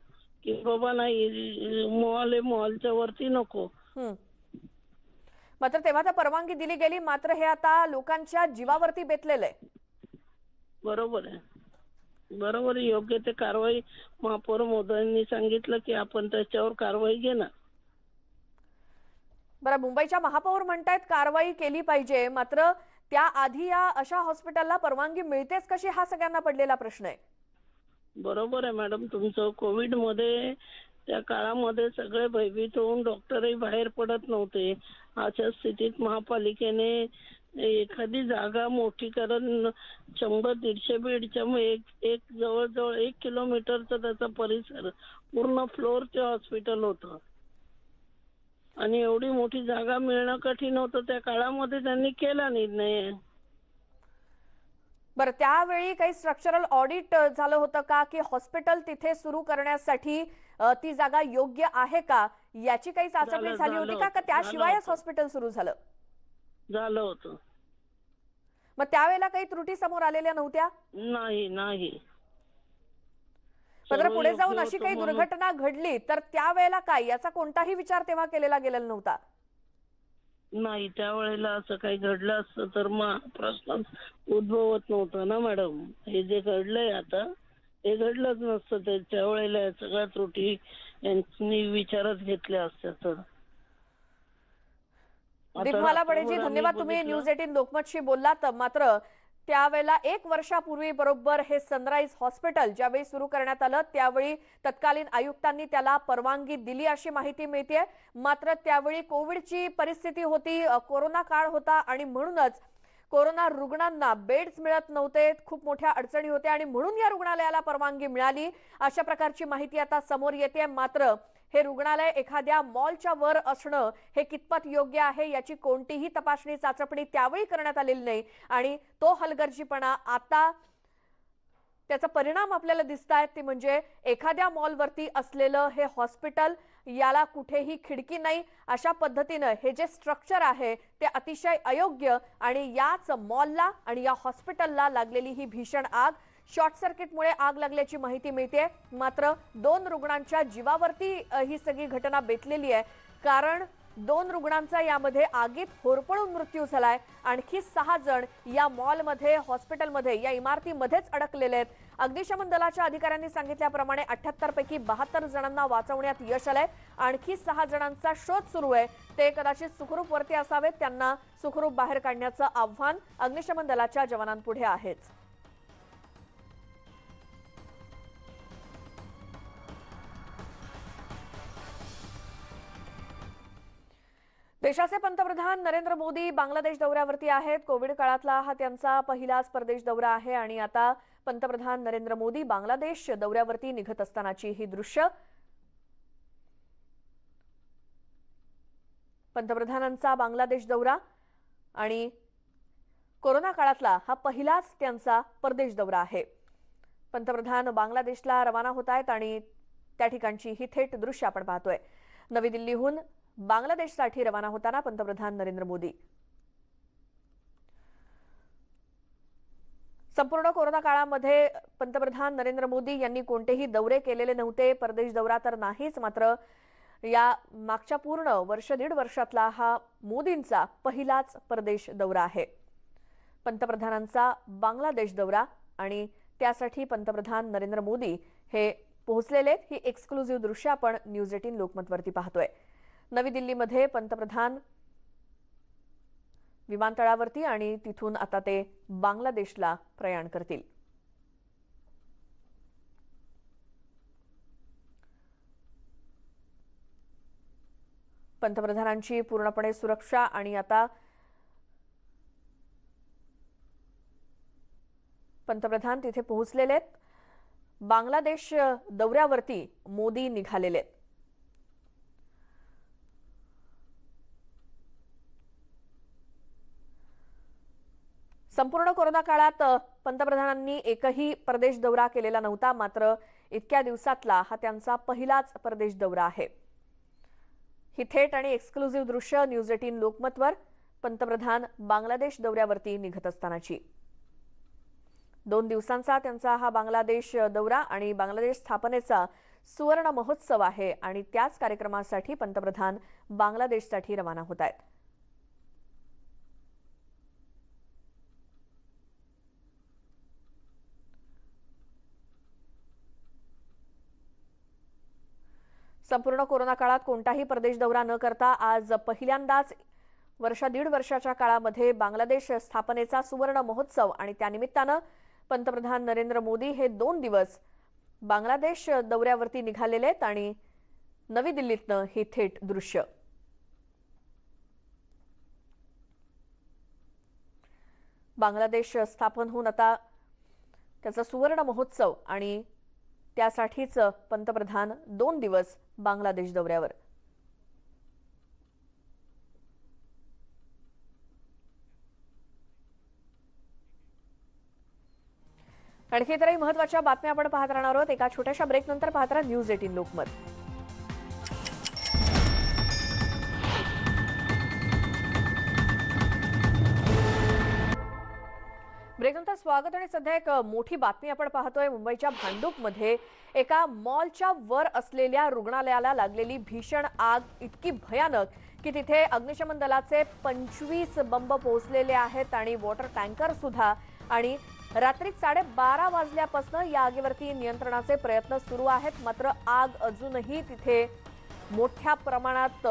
की बाबा नाही, मॉल आहे, मॉलच्या वरती नको. मात्र तेव्हा तर परवानगी दिली गेली, मात्र हे आता लोकांच्या जीवावरती बेतलेलं आहे. बरोबर आहे, योग्य ते कारवाई महापौर महोदयांनी सांगितलं की आपण त्याच्यावर कारवाई घेणार. बरं, मुंबईच्या महापौर म्हणतायत कारवाई केली पाहिजे, मात्र त्याआधी या अशा हॉस्पिटलला परवानगी मिळतेच कशी, हा सगळ्यांना पडलेला प्रश्न आहे. बरोबर आहे मॅडम तुमचं. कोविड मध्ये त्या काळामध्ये सगळे भयभीत होऊन डॉक्टरही बाहेर पडत नव्हते. अशा स्थितीत महापालिकेने एखादी जागा मोठी करून 100-150 बेडच्या एक जवळजवळ 1 किलोमीटरचा त्याचा परिसर पूर्ण फ्लोअरचे हॉस्पिटल होतं आणि एवढी मोठी जागा मिळणं कठीण होतं. त्या काळामध्ये त्यांनी केला निर्णय. बरं, त्यावेळी काही स्ट्रक्चरल ऑडिट झालं होतं का की हॉस्पिटल तिथे सुरू करण्यासाठी ती जागा योग्य आहे का याची काही चाचपणी झाली होती का त्याशिवायच हॉस्पिटल सुरू झालं? झालं होतं. मग त्यावेळेला काही त्रुटी समोर आलेल्या नव्हत्या? नाही. मात्र पुढे जाऊन अशी काही दुर्घटना घडली तर त्यावेळेला काय, याचा कोणताही विचार तेव्हा केलेला गेलेला नव्हता? नाही, त्यावेळेला असं काही घडलं असतं तर मग प्रश्न उद्भवत नव्हता ना मॅडम. हे जे घडलंय आता हे घडलंच नसतं. त्याच्या वेळेला सगळ्या त्रुटी यांनी विचारात घेतल्या असत्या तर. दीपमाला बडेजी, धन्यवाद. तुम्ही न्यूज 18 लोकमतशी बोललात. मात्र त्यावेळेला 1 वर्षापूर्वी बरोबर हे सनराइज हॉस्पिटल ज्यावेळी सुरू करण्यात आलं त्यावेळी तत्कालीन आयुक्तांनी त्याला परवानगी दिली अशी माहिती मिळते. मात्र त्यावेळी कोविडची परिस्थिती होती, कोरोना काळ होता आणि म्हणूनच कोरोना रुग्णांना बेड्स मिळत नव्हते, खूप मोठ्या अडचणी होत्या आणि म्हणून या रुग्णालयाला परवानगी मिळाली अशा प्रकारची माहिती आता समोर येते. मात्र हे रुग्णालय एखाद्या मॉलच्या वर असणं हे कितपत योग्य आहे याची कोणतीही तपासणी चाचपणी त्यावेळी करण्यात आलेली नाही आणि तो हलगर्जीपणा आता त्याचा परिणाम आपल्याला दिसतायत ते म्हणजे एखाद्या मॉलवरती असलेलं हे हॉस्पिटल, याला कुठेही खिडकी नाही, अशा पद्धतीनं हे जे स्ट्रक्चर आहे ते अतिशय अयोग्य आणि याच मॉलला आणि या हॉस्पिटलला लागलेली ही भीषण आग, शॉर्ट सर्किटमुळे आग लागल्याची माहिती मिळते। मात्र 2 रुग्णांच्या जीवावरती ही सगळी घटना बेतलेली आहे, कारण 2 रुग्णांचा यामध्ये आगीत होरपळून मृत्यू झालाय। आणखी 6 जण या मॉलमध्ये, हॉस्पिटलमध्ये, या इमारतीमध्येच अडकलेले आहेत। अग्निशमन दलाच्या अधिकाऱ्यांनी सांगितल्याप्रमाणे 78 पैकी 72 जणांना वाचवण्यात यश आलंय। आणखी 6 जणांचा शोध सुरू आहे। ते कदाचित सुखरूप वरती असावेत, त्यांना सुखरूप बाहेर काढण्याचं आव्हान अग्निशमन दलाच्या जवानांपुढे आहेच। देशाचे पंतप्रधान नरेंद्र मोदी बांगलादेश दौऱ्यावरती आहेत। कोविड काळातला हा त्यांचा पहिलाच परदेश दौरा आहे आणि आता पंतप्रधान नरेंद्र मोदी बांगलादेश दौऱ्यावरती निघत असतानाची ही दृश्य। पंतप्रधानांचा बांगलादेश दौरा आणि कोरोना काळातला हा पहिलाच त्यांचा परदेश दौरा आहे। पंतप्रधान बांगलादेशला रवाना होत आहेत आणि त्या ठिकाणची ही थेट दृश्य आपण पाहतोय। नवी दिल्लीहून बांगलादेशसाठी रवाना होताना पंतप्रधान नरेंद्र मोदी। संपूर्ण कोरोना काळामध्ये पंतप्रधान नरेंद्र मोदी यांनी कोणतेही दौरे केलेले नव्हते। परदेश दौरा तर नाहीच, मात्र या मागच्या पूर्ण वर्ष दीड वर्षातला हा मोदींचा पहिलाच परदेश दौरा आहे। पंतप्रधानांचा बांगलादेश दौरा आणि त्यासाठी पंतप्रधान नरेंद्र मोदी हे पोहोचलेले ही एक्सक्लुझिव्ह दृश्य आपण न्यूज 18 लोकमतवरती पाहतोय। नवी दिल्लीमध्ये पंतप्रधान विमानतळावरती आणि तिथून आता ते बांगलादेशला प्रयाण करतील। पंतप्रधानांची पूर्णपणे सुरक्षा आणि आता पंतप्रधान तिथे पोहोचलेले आहेत। बांगलादेश दौऱ्यावरती मोदी निघालेले आहेत। संपूर्ण कोरोना काळात पंतप्रधानांनी एकही परदेश दौरा केलेला नव्हता, मात्र इतक्या दिवसातला हा त्यांचा पहिलाच परदेश दौरा आहे। ही थेट आणि एक्सक्लुझिव्ह दृश्य न्यूज 18 लोकमतवर पंतप्रधान बांगलादेश दौऱ्यावरती निघत असतानाची। 2 दिवसांचा त्यांचा हा बांगलादेश दौरा आणि बांगलादेश स्थापनेचा सुवर्ण महोत्सव आहे आणि त्याच कार्यक्रमासाठी पंतप्रधान बांगलादेशसाठी रवाना होत आहेत। संपूर्ण कोरोना काळात कोणताही परदेश दौरा न करता आज पहिल्यांदाच दीड वर्षाच्या काळामध्ये बांगलादेश स्थापनेचा सुवर्ण महोत्सव आणि त्यानिमित्तानं पंतप्रधान नरेंद्र मोदी हे 2 दिवस बांगलादेश दौऱ्यावरती निघालेले आहेत आणि नवी दिल्लीतनं ही थेट दृश्य। बांगलादेश स्थापन होऊन आता त्याचा सुवर्ण महोत्सव आणि त्यासाठीच पंतप्रधान 2 दिवस बांगलादेश दौऱ्यावर। आणखी इतरही महत्त्वाच्या बातम्या आपण पाहत राहणार आहोत। एका छोट्याशा ब्रेक नंतर पाहत राहा न्यूज 18 लोकमत। ब्रेकनंतर स्वागत आणि सध्या एक मोठी बातमी आपण पाहतोय। मुंबईच्या भांडूपमध्ये एका मॉलच्या वर असलेल्या रुग्णालयाला लागलेली भीषण आग इतकी भयानक की तिथे अग्निशमन दलाचे 25 बंब पोहोचलेले आहेत आणि वॉटर टँकर सुद्धा, आणि रात्री 12:30 वाजल्यापासून या आगीवरती नियंत्रणाचे प्रयत्न सुरू आहेत। मात्र आग अजूनही तिथे मोठ्या प्रमाणात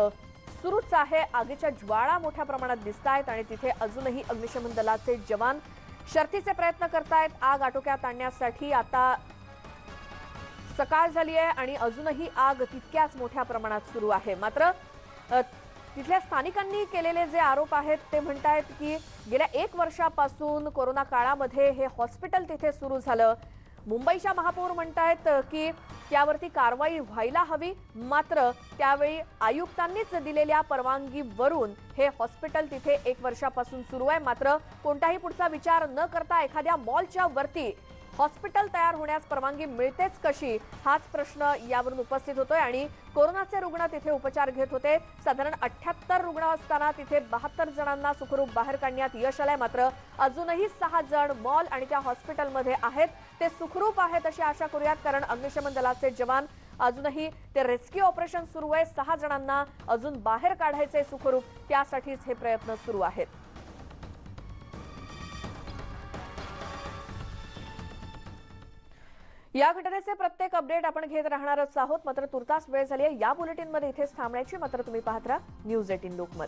सुरूच आहे। आगीच्या ज्वाळा मोठ्या प्रमाणात दिसतायत आणि तिथे अजूनही अग्निशमन दलाचे जवान शर्थीचे प्रयत्न करतायत आग आटोक्यात आणण्यासाठी। आता सकाळ झाली आहे आणि अजूनही आग तितक्याच मोठ्या प्रमाणात सुरू आहे। मात्र तिथल्या स्थानिकांनी केलेले जे आरोप आहेत ते म्हणतायत की गेल्या 1 वर्षापासून कोरोना काळामध्ये हे हॉस्पिटल तिथे सुरू झालं। मुंबईच्या महापौर म्हणतायत की त्यावरती कारवाई व्हायला हवी, मात्र त्यावेळी आयुक्तांनीच दिलेल्या परवानगीवरून हे हॉस्पिटल तिथे 1 वर्षापासून सुरू आहे। मात्र कोणताही पुढचा विचार न करता एखाद्या मॉलच्या वरती हॉस्पिटल तयार होण्यास परवानगी मिळतेच कशी, हाच प्रश्न यावरून उपस्थित होतोय। आणि कोरोनाचे रुग्ण तिथे उपचार घेत होते। साधारण 78 रुग्ण असताना तिथे 72 जणांना सुखरूप बाहेर काढण्यात यश आलंय। मात्र अजूनही 6 जण मॉल आणि त्या हॉस्पिटलमध्ये आहेत, ते सुखरूप आहेत अशी आशा करूयात, कारण अग्निशमन दलाचे जवान अजूनही ते रेस्क्यू ऑपरेशन सुरू आहे। 6 जणांना अजून बाहेर काढायचे सुखरूप, त्यासाठीच हे प्रयत्न सुरू आहेत। या घटनेचे प्रत्येक अपडेट आपण घेत राहणारच आहोत। मात्र तुर्तास वेळ झाली आहे या बुलेटिनमध्ये इथेच थांबण्याची। मात्र तुम्ही पाहत राहा न्यूज 18 लोकमत।